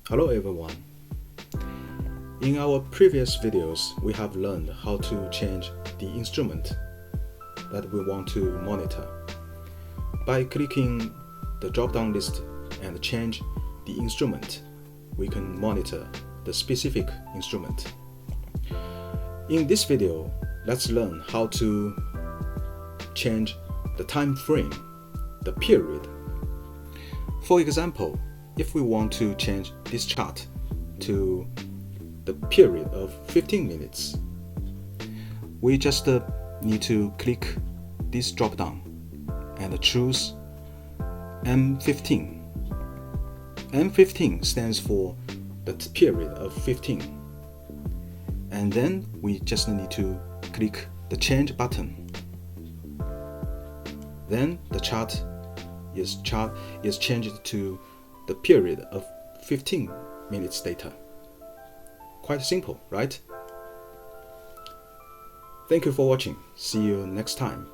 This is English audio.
Hello everyone. In our previous videos, we have learned how to change the instrument that we want to monitor. By clicking the drop-down list and change the instrument, we can monitor the specific instrument. In this video, let's learn how to change the time frame, the period. For example, if we want to change this chart to the period of 15 minutes, we just need to click this drop down and choose M15. M15 stands for the period of 15. And then we just need to click the change button. Then the chart is changed to the period of 15 minutes data. Quite simple, right? Thank you for watching. See you next time.